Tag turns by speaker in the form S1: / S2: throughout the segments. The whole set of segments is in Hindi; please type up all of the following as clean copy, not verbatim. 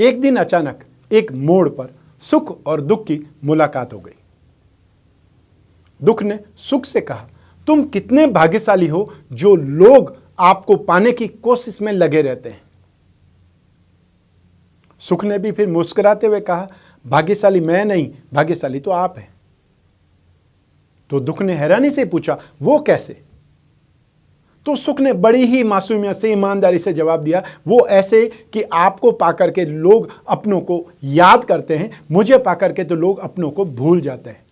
S1: एक दिन अचानक एक मोड़ पर सुख और दुख की मुलाकात हो गई। दुख ने सुख से कहा, तुम कितने भाग्यशाली हो जो लोग आपको पाने की कोशिश में लगे रहते हैं। सुख ने भी फिर मुस्कुराते हुए कहा, भाग्यशाली मैं नहीं, भाग्यशाली तो आप हैं। तो दुख ने हैरानी से पूछा, वो कैसे? तो सुख ने बड़ी ही मासूमियत से, ईमानदारी से जवाब दिया, वो ऐसे कि आपको पाकर के लोग अपनों को याद करते हैं, मुझे पाकर के तो लोग अपनों को भूल जाते हैं।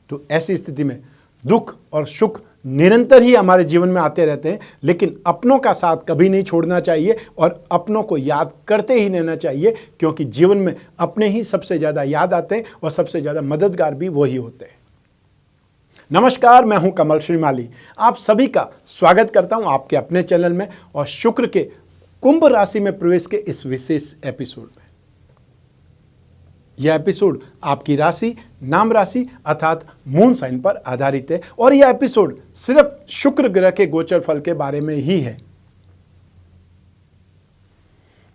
S1: तो ऐसी स्थिति में दुख और सुख निरंतर ही हमारे जीवन में आते रहते हैं, लेकिन अपनों का साथ कभी नहीं छोड़ना चाहिए और अपनों को याद करते ही रहना चाहिए, क्योंकि जीवन में अपने ही सबसे ज़्यादा याद आते हैं और सबसे ज़्यादा मददगार भी वही होते हैं। नमस्कार, मैं हूं कमल श्रीमाली। आप सभी का स्वागत करता हूं आपके अपने चैनल में और शुक्र के कुंभ राशि में प्रवेश के इस विशेष एपिसोड में। यह एपिसोड आपकी राशि, नाम राशि अर्थात मून साइन पर आधारित है और यह एपिसोड सिर्फ शुक्र ग्रह के गोचर फल के बारे में ही है।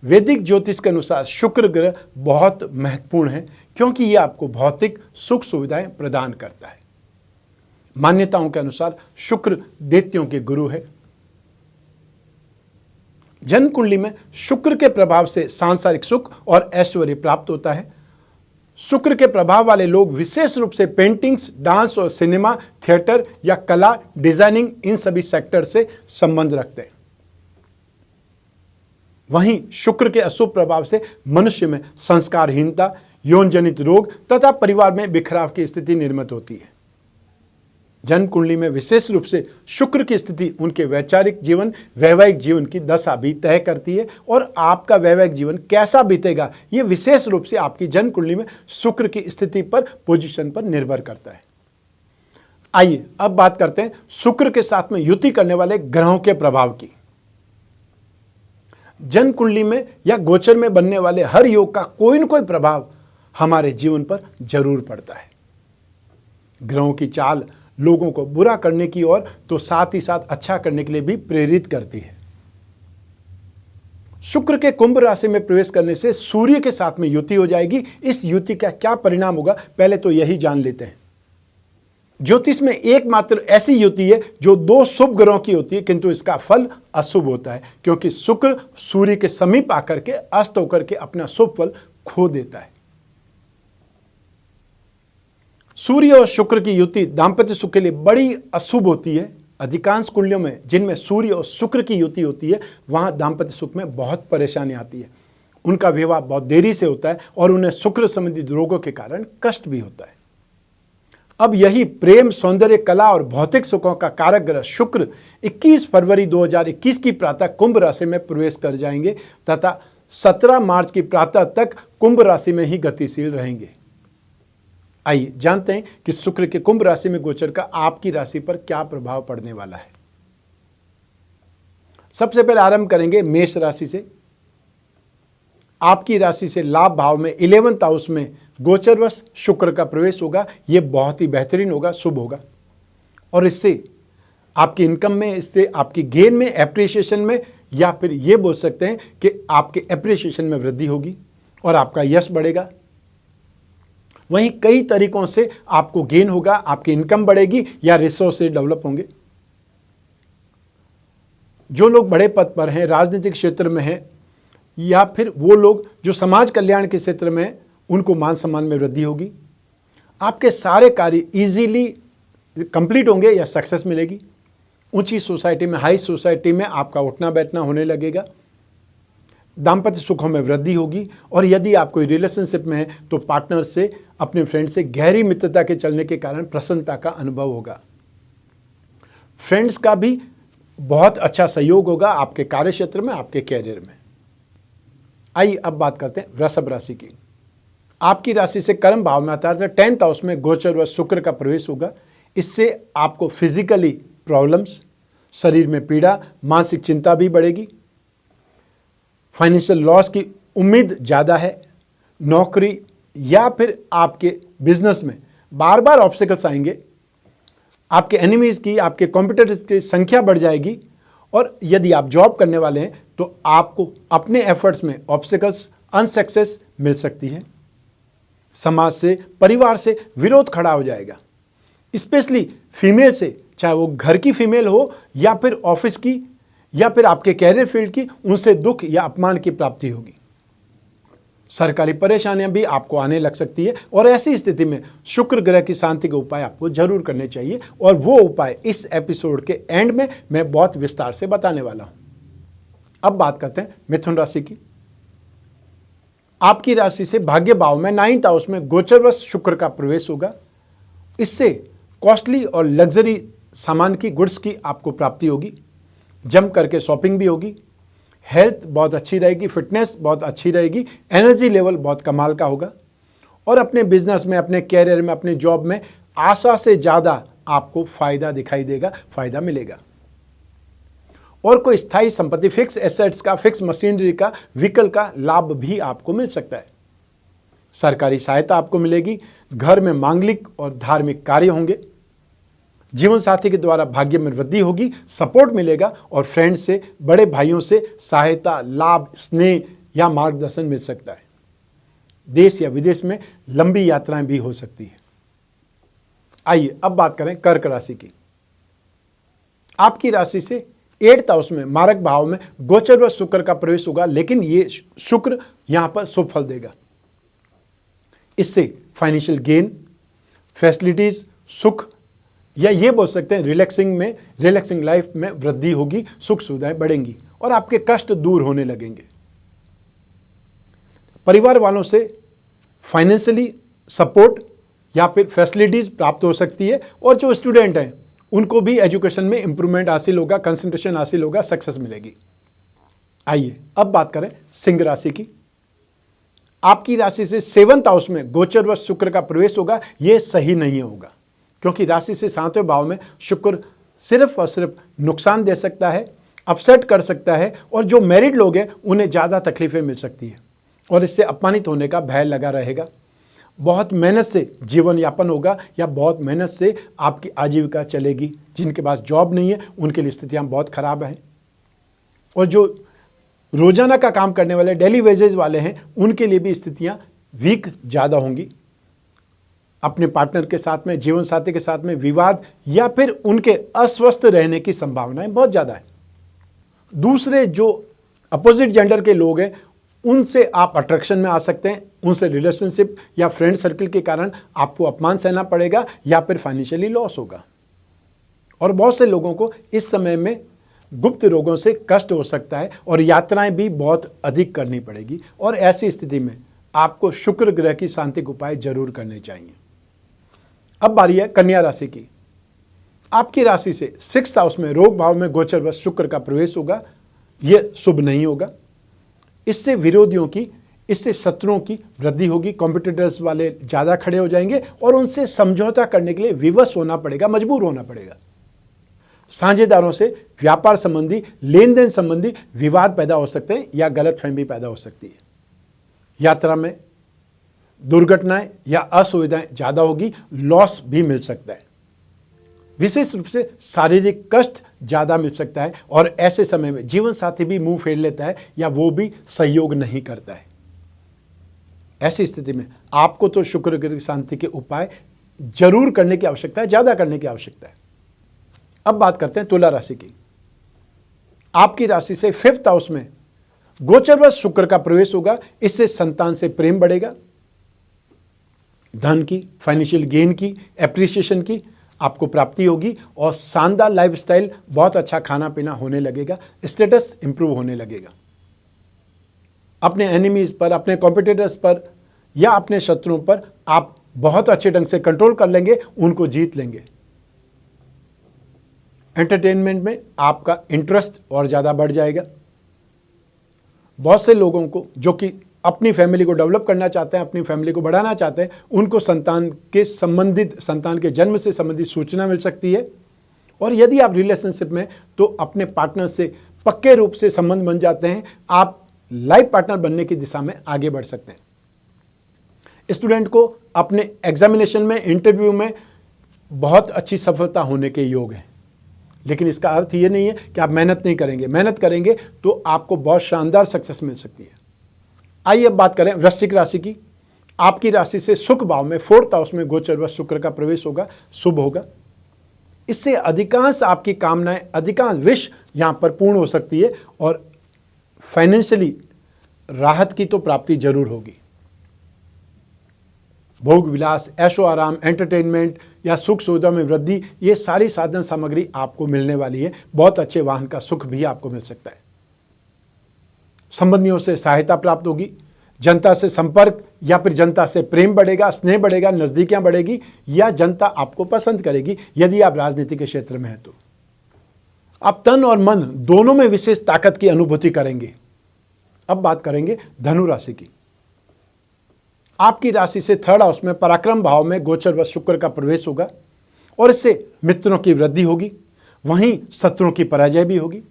S1: वैदिक ज्योतिष के अनुसार शुक्र ग्रह बहुत महत्वपूर्ण है, क्योंकि यह आपको भौतिक सुख सुविधाएं प्रदान करता है। मान्यताओं के अनुसार शुक्र दैत्यों के गुरु है। जन्म कुंडली में शुक्र के प्रभाव से सांसारिक सुख और ऐश्वर्य प्राप्त होता है। शुक्र के प्रभाव वाले लोग विशेष रूप से पेंटिंग्स, डांस और सिनेमा, थिएटर या कला, डिजाइनिंग, इन सभी सेक्टर से संबंध रखते हैं। वहीं शुक्र के अशुभ प्रभाव से मनुष्य में संस्कारहीनता, यौन जनित रोग तथा परिवार में बिखराव की स्थिति निर्मित होती है। जन्म कुंडली में विशेष रूप से शुक्र की स्थिति उनके वैचारिक जीवन, वैवाहिक जीवन की दशा भी तय करती है और आपका वैवाहिक जीवन कैसा बीतेगा ये विशेष रूप से आपकी जन्म कुंडली में शुक्र की स्थिति पर, पोजीशन पर निर्भर करता है। आइए अब बात करते हैं शुक्र के साथ में युति करने वाले ग्रहों के प्रभाव की। जन्म कुंडली में या गोचर में बनने वाले हर योग का कोई न कोई प्रभाव हमारे जीवन पर जरूर पड़ता है। ग्रहों की चाल लोगों को बुरा करने की ओर तो साथ ही साथ अच्छा करने के लिए भी प्रेरित करती है। शुक्र के कुंभ राशि में प्रवेश करने से सूर्य के साथ में युति हो जाएगी। इस युति का क्या परिणाम होगा, पहले तो यही जान लेते हैं। ज्योतिष में एकमात्र ऐसी युति है जो दो शुभ ग्रहों की होती है, किंतु इसका फल अशुभ होता है, क्योंकि शुक्र सूर्य के समीप आकर के अस्त होकर के अपना शुभ फल खो देता है। सूर्य और शुक्र की युति दाम्पत्य सुख के लिए बड़ी अशुभ होती है। अधिकांश कुंडलियों में जिनमें सूर्य और शुक्र की युति होती है, वहां दाम्पत्य सुख में बहुत परेशानी आती है। उनका विवाह बहुत देरी से होता है और उन्हें शुक्र संबंधित रोगों के कारण कष्ट भी होता है। अब यही प्रेम, सौंदर्य, कला और भौतिक सुखों का कारक ग्रह शुक्र 21 फरवरी 2021 की प्रातः कुंभ राशि में प्रवेश कर जाएंगे तथा 17 मार्च की प्रातः तक कुंभ राशि में ही गतिशील रहेंगे। आइए जानते हैं कि शुक्र के कुंभ राशि में गोचर का आपकी राशि पर क्या प्रभाव पड़ने वाला है। सबसे पहले आरंभ करेंगे मेष राशि से। आपकी राशि से लाभ भाव में 11th हाउस में गोचरवश शुक्र का प्रवेश होगा। यह बहुत ही बेहतरीन होगा, शुभ होगा और इससे आपकी इनकम में, इससे आपकी गेन में, एप्रिसिएशन में, या फिर यह बोल सकते हैं कि आपके एप्रिसिएशन में वृद्धि होगी और आपका यश बढ़ेगा। वहीं कई तरीकों से आपको गेन होगा, आपकी इनकम बढ़ेगी या रिसोर्सेज डेवलप होंगे। जो लोग बड़े पद पर हैं, राजनीतिक क्षेत्र में हैं, या फिर वो लोग जो समाज कल्याण के क्षेत्र में हैं, उनको मान सम्मान में वृद्धि होगी। आपके सारे कार्य इजीली कंप्लीट होंगे या सक्सेस मिलेगी। ऊंची सोसाइटी में, हाई सोसाइटी में आपका उठना बैठना होने लगेगा। दाम्पत्य सुखों में वृद्धि होगी और यदि आप कोई रिलेशनशिप में है तो पार्टनर से, अपने फ्रेंड से गहरी मित्रता के चलने के कारण प्रसन्नता का अनुभव होगा। फ्रेंड्स का भी बहुत अच्छा सहयोग होगा आपके कार्य क्षेत्र में, आपके कैरियर में। आइए अब बात करते हैं वृषभ राशि की। आपकी राशि से कर्म भाव में आता है 10th हाउस में गोचर व शुक्र का प्रवेश होगा। इससे आपको फिजिकली प्रॉब्लम्स, शरीर में पीड़ा, मानसिक चिंता भी बढ़ेगी। फाइनेंशियल लॉस की उम्मीद ज़्यादा है। नौकरी या फिर आपके बिजनेस में बार बार ऑब्स्टिकल्स आएंगे। आपके एनिमीज़ की, आपके कॉम्पिटिटर्स की संख्या बढ़ जाएगी और यदि आप जॉब करने वाले हैं तो आपको अपने एफर्ट्स में ऑब्स्टिकल्स, अनसक्सेस मिल सकती है। समाज से, परिवार से विरोध खड़ा हो जाएगा, स्पेशली फीमेल से, चाहे वो घर की फीमेल हो या फिर ऑफिस की या फिर आपके कैरियर फील्ड की, उनसे दुख या अपमान की प्राप्ति होगी। सरकारी परेशानियां भी आपको आने लग सकती है और ऐसी स्थिति में शुक्र ग्रह की शांति के उपाय आपको जरूर करने चाहिए और वो उपाय इस एपिसोड के एंड में मैं बहुत विस्तार से बताने वाला हूं। अब बात करते हैं मिथुन राशि की। आपकी राशि से भाग्य भाव में 9th हाउस में गोचरवश शुक्र का प्रवेश होगा। इससे कॉस्टली और लग्जरी सामान की, गुड्स की आपको प्राप्ति होगी। जम करके शॉपिंग भी होगी। हेल्थ बहुत अच्छी रहेगी, फिटनेस बहुत अच्छी रहेगी, एनर्जी लेवल बहुत कमाल का होगा और अपने बिजनेस में, अपने कैरियर में, अपने जॉब में आशा से ज़्यादा आपको फायदा दिखाई देगा, फायदा मिलेगा। और कोई स्थायी संपत्ति, फिक्स एसेट्स का, फिक्स मशीनरी का, व्हीकल का लाभ भी आपको मिल सकता है। सरकारी सहायता आपको मिलेगी। घर में मांगलिक और धार्मिक कार्य होंगे। जीवन साथी के द्वारा भाग्य में वृद्धि होगी, सपोर्ट मिलेगा और फ्रेंड्स से, बड़े भाइयों से सहायता, लाभ, स्नेह या मार्गदर्शन मिल सकता है। देश या विदेश में लंबी यात्राएं भी हो सकती है। आइए अब बात करें कर्क राशि की। आपकी राशि से 8th हाउस में मारक भाव में गोचर व शुक्र का प्रवेश होगा, लेकिन ये शुक्र यहां पर शुभ फल देगा। इससे फाइनेंशियल गेन, फैसिलिटीज, सुख या ये बोल सकते हैं रिलैक्सिंग लाइफ में वृद्धि होगी, सुख सुविधाएं बढ़ेंगी और आपके कष्ट दूर होने लगेंगे। परिवार वालों से फाइनेंशियली सपोर्ट या फिर फैसिलिटीज प्राप्त हो सकती है और जो स्टूडेंट हैं उनको भी एजुकेशन में इंप्रूवमेंट हासिल होगा, कंसंट्रेशन हासिल होगा, सक्सेस मिलेगी। आइए अब बात करें सिंह राशि की। आपकी राशि से 7th हाउस में गोचर व शुक्र का प्रवेश होगा। यह सही नहीं होगा क्योंकि राशि से 7वें भाव में शुक्र सिर्फ और सिर्फ नुकसान दे सकता है, अपसेट कर सकता है और जो मैरिड लोग हैं उन्हें ज़्यादा तकलीफें मिल सकती है और इससे अपमानित होने का भय लगा रहेगा। बहुत मेहनत से जीवन यापन होगा या बहुत मेहनत से आपकी आजीविका चलेगी। जिनके पास जॉब नहीं है उनके लिए स्थितियाँ बहुत खराब हैं और जो रोजाना का काम करने वाले, डेली वेजेज वाले हैं, उनके लिए भी स्थितियाँ वीक ज़्यादा होंगी। अपने पार्टनर के साथ में, जीवन साथी के साथ में विवाद या फिर उनके अस्वस्थ रहने की संभावनाएं बहुत ज़्यादा है। दूसरे जो अपोजिट जेंडर के लोग हैं उनसे आप अट्रैक्शन में आ सकते हैं, उनसे रिलेशनशिप या फ्रेंड सर्कल के कारण आपको अपमान सहना पड़ेगा या फिर फाइनेंशियली लॉस होगा। और बहुत से लोगों को इस समय में गुप्त रोगों से कष्ट हो सकता है और यात्राएं भी बहुत अधिक करनी पड़ेगी और ऐसी स्थिति में आपको शुक्र ग्रह की शांति के उपाय जरूर करने चाहिए। अब बारी है कन्या राशि की। आपकी राशि से 6th हाउस में रोग भाव में गोचर व शुक्र का प्रवेश होगा। यह शुभ नहीं होगा। इससे विरोधियों की, इससे शत्रुओं की वृद्धि होगी। कॉम्पिटिटर्स वाले ज़्यादा खड़े हो जाएंगे और उनसे समझौता करने के लिए विवश होना पड़ेगा, मजबूर होना पड़ेगा। साझेदारों से व्यापार संबंधी, लेन देन संबंधी विवाद पैदा हो सकते हैं या गलतफहमी पैदा हो सकती है। यात्रा में दुर्घटनाएं या असुविधाएं ज़्यादा होगी, लॉस भी मिल सकता है। विशेष रूप से शारीरिक कष्ट ज़्यादा मिल सकता है और ऐसे समय में जीवन साथी भी मुंह फेर लेता है या वो भी सहयोग नहीं करता है। ऐसी स्थिति में आपको तो शुक्र ग्रह की शांति के उपाय जरूर करने की आवश्यकता है, ज़्यादा करने की आवश्यकता है। अब बात करते हैं तुला राशि की। आपकी राशि से 5th हाउस में गोचरवश शुक्र का प्रवेश होगा। इससे संतान से प्रेम बढ़ेगा, धन की, फाइनेंशियल गेन की, एप्रिसिएशन की आपको प्राप्ति होगी और शानदार लाइफस्टाइल, बहुत अच्छा खाना पीना होने लगेगा, स्टेटस इंप्रूव होने लगेगा। अपने एनिमीज पर, अपने कॉम्पिटिटर्स पर या अपने शत्रुओं पर आप बहुत अच्छे ढंग से कंट्रोल कर लेंगे, उनको जीत लेंगे। एंटरटेनमेंट में आपका इंटरेस्ट और ज़्यादा बढ़ जाएगा। बहुत से लोगों को जो कि अपनी फैमिली को डेवलप करना चाहते हैं, अपनी फैमिली को बढ़ाना चाहते हैं, उनको संतान के जन्म से संबंधित सूचना मिल सकती है। और यदि आप रिलेशनशिप में तो अपने पार्टनर से पक्के रूप से संबंध बन जाते हैं, आप लाइफ पार्टनर बनने की दिशा में आगे बढ़ सकते हैं। स्टूडेंट को अपने एग्जामिनेशन में, इंटरव्यू में बहुत अच्छी सफलता होने के योग हैं। लेकिन इसका अर्थ ये नहीं है कि आप मेहनत नहीं करेंगे। मेहनत करेंगे तो आपको बहुत शानदार सक्सेस मिल सकती है। आइए अब बात करें वृश्चिक राशि की। आपकी राशि से सुख भाव में 4th हाउस में गोचरवश शुक्र का प्रवेश होगा, शुभ होगा। इससे अधिकांश आपकी कामनाएं, अधिकांश विश यहां पर पूर्ण हो सकती है और फाइनेंशियली राहत की तो प्राप्ति जरूर होगी। भोग विलास, ऐशो आराम, एंटरटेनमेंट या सुख सुविधा में वृद्धि, ये सारी साधन सामग्री आपको मिलने वाली है। बहुत अच्छे वाहन का सुख भी आपको मिल सकता है। संबंधियों से सहायता प्राप्त होगी। जनता से संपर्क या फिर जनता से प्रेम बढ़ेगा, स्नेह बढ़ेगा, नजदीकियां बढ़ेगी या जनता आपको पसंद करेगी यदि आप राजनीति के क्षेत्र में हैं तो। आप तन और मन दोनों में विशेष ताकत की अनुभूति करेंगे। अब बात करेंगे धनु राशि की। आपकी राशि से 3rd हाउस में पराक्रम भाव में गोचरवश शुक्र का प्रवेश होगा और इससे मित्रों की वृद्धि होगी, वहीं शत्रुओं की पराजय भी होगी।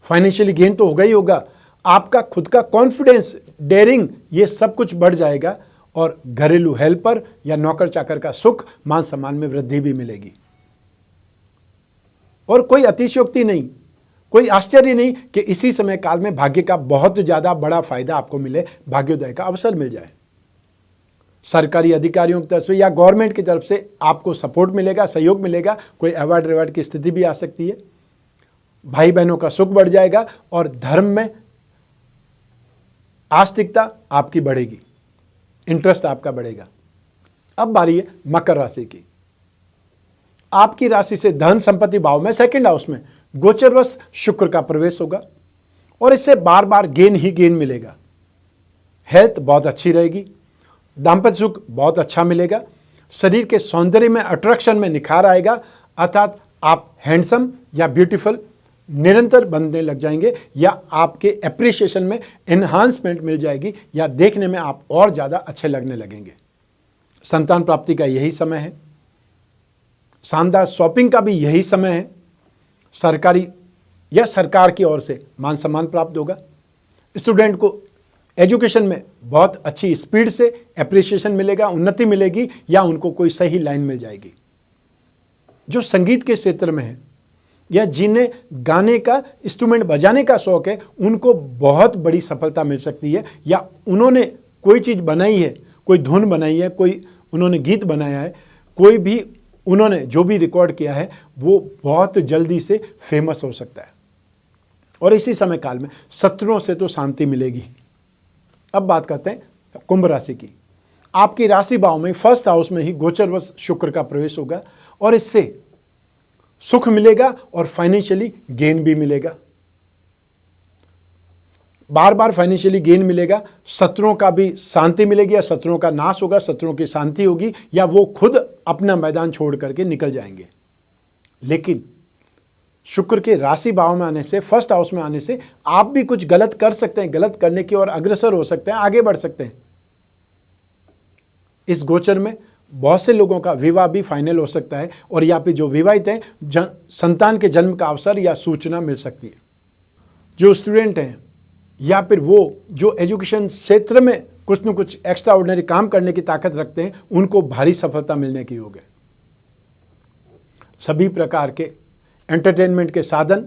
S1: फाइनेंशियली गेन तो होगा ही होगा। आपका खुद का कॉन्फिडेंस, डेयरिंग, ये सब कुछ बढ़ जाएगा और घरेलू हेल्पर या नौकर चाकर का सुख, मान सम्मान में वृद्धि भी मिलेगी। और कोई अतिशयोक्ति नहीं, कोई आश्चर्य नहीं कि इसी समय काल में भाग्य का बहुत ज्यादा बड़ा फायदा आपको मिले, भाग्योदय का अवसर मिल जाए। सरकारी अधिकारियों की तरफ से या गवर्नमेंट की तरफ से आपको सपोर्ट मिलेगा, सहयोग मिलेगा। कोई अवार्ड रिवार्ड की स्थिति भी आ सकती है। भाई बहनों का सुख बढ़ जाएगा और धर्म में आस्तिकता आपकी बढ़ेगी, इंटरेस्ट आपका बढ़ेगा। अब बारी है मकर राशि की। आपकी राशि से धन संपत्ति भाव में 2nd हाउस में गोचरवश शुक्र का प्रवेश होगा और इससे बार बार गेन ही गेन मिलेगा। हेल्थ बहुत अच्छी रहेगी, दाम्पत्य सुख बहुत अच्छा मिलेगा, शरीर के सौंदर्य में, अट्रैक्शन में निखार आएगा, अर्थात आप हैंडसम या ब्यूटीफुल निरंतर बनने लग जाएंगे या आपके एप्रिसिएशन में एनहांसमेंट मिल जाएगी या देखने में आप और ज़्यादा अच्छे लगने लगेंगे। संतान प्राप्ति का यही समय है। शानदार शॉपिंग का भी यही समय है। सरकारी या सरकार की ओर से मान सम्मान प्राप्त होगा। स्टूडेंट को एजुकेशन में बहुत अच्छी स्पीड से एप्रिसिएशन मिलेगा, उन्नति मिलेगी या उनको कोई सही लाइन मिल जाएगी। जो संगीत के क्षेत्र में है या जिन्हें गाने का, इंस्ट्रूमेंट बजाने का शौक है, उनको बहुत बड़ी सफलता मिल सकती है या उन्होंने कोई चीज़ बनाई है, कोई धुन बनाई है, कोई उन्होंने गीत बनाया है, कोई भी उन्होंने जो भी रिकॉर्ड किया है वो बहुत जल्दी से फेमस हो सकता है। और इसी समय काल में शत्रुओं से तो शांति मिलेगी। अब बात करते हैं कुंभ राशि की। आपकी राशि भाव में 1st हाउस में ही गोचरवश शुक्र का प्रवेश होगा और इससे सुख मिलेगा और फाइनेंशियली गेन भी मिलेगा। बार बार फाइनेंशियली गेन मिलेगा। शत्रुओं का भी शांति मिलेगी या शत्रुओं का नाश होगा, शत्रुओं की शांति होगी या वो खुद अपना मैदान छोड़ करके निकल जाएंगे। लेकिन शुक्र के राशि भाव में आने से, 1st हाउस में आने से आप भी कुछ गलत कर सकते हैं, गलत करने की ओर अग्रसर हो सकते हैं, आगे बढ़ सकते हैं। इस गोचर में बहुत से लोगों का विवाह भी फाइनल हो सकता है और या फिर जो विवाहित हैं संतान के जन्म का अवसर या सूचना मिल सकती है। जो स्टूडेंट हैं या फिर वो जो एजुकेशन क्षेत्र में कुछ न कुछ एक्स्ट्रा ऑर्डिनरी काम करने की ताकत रखते हैं, उनको भारी सफलता मिलने की योग है। सभी प्रकार के एंटरटेनमेंट के साधन,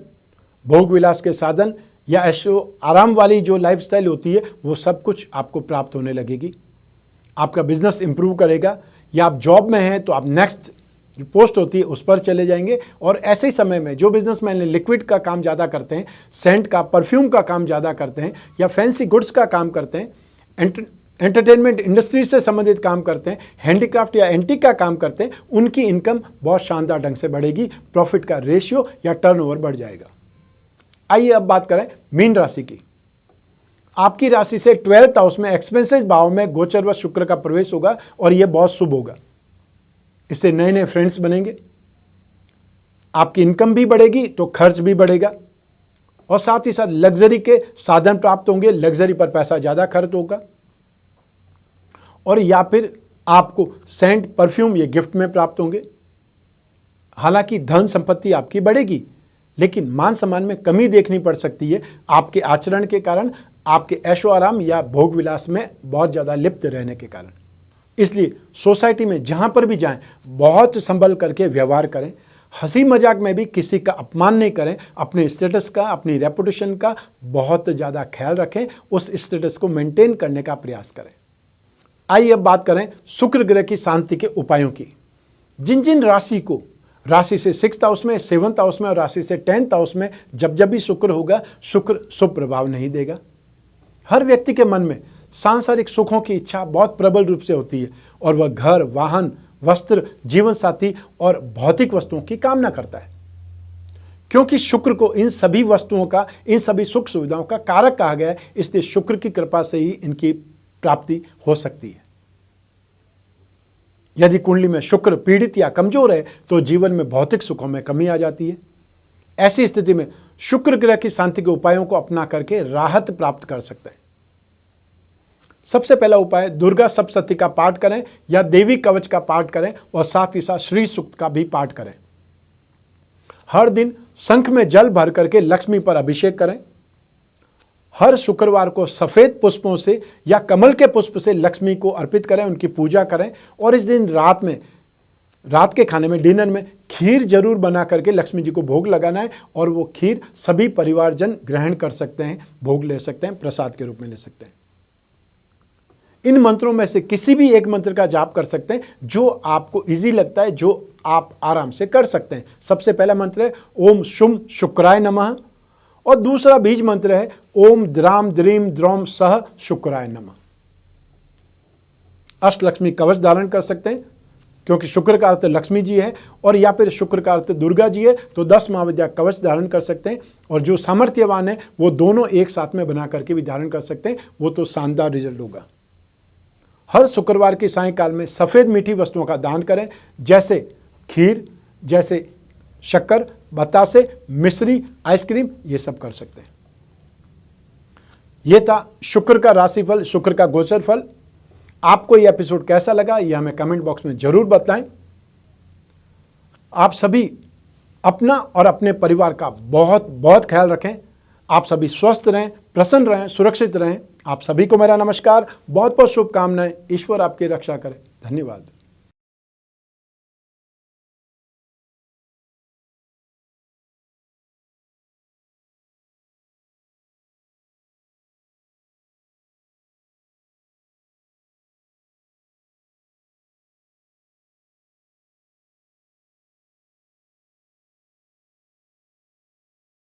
S1: भोग विलास के साधन या ऐशो आराम वाली जो लाइफस्टाइल होती है, वो सब कुछ आपको प्राप्त होने लगेगी। आपका बिजनेस इंप्रूव करेगा या आप जॉब में हैं तो आप नेक्स्ट जो पोस्ट होती है उस पर चले जाएंगे। और ऐसे ही समय में जो बिजनेसमैन लिक्विड का काम ज़्यादा करते हैं, सेंट का, परफ्यूम का काम ज़्यादा करते हैं या फैंसी गुड्स का काम करते हैं, एंटरटेनमेंट इंडस्ट्री से संबंधित काम करते हैं, हैंडीक्राफ्ट या एंटीक का काम करते हैं, उनकी इनकम बहुत शानदार ढंग से बढ़ेगी। प्रॉफिट का रेशियो या टर्नओवर बढ़ जाएगा। आइए अब बात करें मीन राशि की। आपकी राशि से 12th हाउस में एक्सपेंसेस भाव में गोचरवश शुक्र का प्रवेश होगा और यह बहुत शुभ होगा। इससे नए नए फ्रेंड्स बनेंगे, आपकी इनकम भी बढ़ेगी तो खर्च भी बढ़ेगा और साथ ही साथ लग्जरी के साधन प्राप्त होंगे। लग्जरी पर पैसा ज़्यादा खर्च होगा और या फिर आपको सेंट, परफ्यूम ये गिफ्ट में प्राप्त होंगे। हालांकि धन संपत्ति आपकी बढ़ेगी लेकिन मान सम्मान में कमी देखनी पड़ सकती है आपके आचरण के कारण, आपके ऐशो आराम या भोग विलास में बहुत ज़्यादा लिप्त रहने के कारण। इसलिए सोसाइटी में जहाँ पर भी जाएं बहुत संभल करके व्यवहार करें। हंसी मजाक में भी किसी का अपमान नहीं करें, अपने स्टेटस का, अपनी रेपुटेशन का बहुत ज़्यादा ख्याल रखें, उस स्टेटस को मेंटेन करने का प्रयास करें। आइए अब बात करें शुक्र ग्रह की शांति के उपायों की। जिन जिन राशि को राशि से 6th हाउस में, 7th हाउस में और राशि से 10th हाउस में जब जब भी शुक्र होगा, शुक्र शुभ प्रभाव नहीं देगा। हर व्यक्ति के मन में सांसारिक सुखों की इच्छा बहुत प्रबल रूप से होती है और वह घर, वाहन, वस्त्र, जीवन साथी और भौतिक वस्तुओं की कामना करता है। क्योंकि शुक्र को इन सभी वस्तुओं का, इन सभी सुख सुविधाओं का कारक कहा गया है, इसलिए शुक्र की कृपा से ही इनकी प्राप्ति हो सकती है। यदि कुंडली में शुक्र पीड़ित या कमजोर है तो जीवन में भौतिक सुखों में कमी आ जाती है। ऐसी स्थिति में शुक्र ग्रह की शांति के उपायों को अपना करके राहत प्राप्त कर सकते हैं। सबसे पहला उपाय, दुर्गा सप्तशती का पाठ करें या देवी कवच का पाठ करें और साथ ही साथ श्री सूक्त का भी पाठ करें। हर दिन शंख में जल भर करके लक्ष्मी पर अभिषेक करें। हर शुक्रवार को सफेद पुष्पों से या कमल के पुष्प से लक्ष्मी को अर्पित करें, उनकी पूजा करें। और इस दिन रात के खाने में, डिनर में खीर जरूर बना करके लक्ष्मी जी को भोग लगाना है और वो खीर सभी परिवारजन ग्रहण कर सकते हैं, भोग ले सकते हैं, प्रसाद के रूप में ले सकते हैं। इन मंत्रों में से किसी भी एक मंत्र का जाप कर सकते हैं जो आपको इजी लगता है, जो आप आराम से कर सकते हैं। सबसे पहला मंत्र है ओम शुम शुक्राय नमः और दूसरा बीज मंत्र है ओम द्राम द्रीम द्रौम सह शुक्राय नमः। अष्टलक्ष्मी कवच धारण कर सकते हैं क्योंकि शुक्र का अर्थ लक्ष्मी जी है, और या फिर शुक्र का अर्थ दुर्गा जी है, तो 10 महाविद्या कवच धारण कर सकते हैं। और जो सामर्थ्यवान है वो दोनों एक साथ में बना करके भी धारण कर सकते हैं, वो तो शानदार रिजल्ट होगा। हर शुक्रवार की सायंकाल में सफ़ेद मीठी वस्तुओं का दान करें, जैसे खीर, जैसे शक्कर, बतासे, मिश्री, आइसक्रीम, ये सब कर सकते हैं। ये था शुक्र का राशिफल, शुक्र का गोचर फल। आपको ये एपिसोड कैसा लगा ये हमें कमेंट बॉक्स में जरूर बताएं। आप सभी अपना और अपने परिवार का बहुत बहुत ख्याल रखें। आप सभी स्वस्थ रहें, प्रसन्न रहें, सुरक्षित रहें। आप सभी को मेरा नमस्कार, बहुत बहुत शुभकामनाएं। ईश्वर आपकी रक्षा करे। धन्यवाद।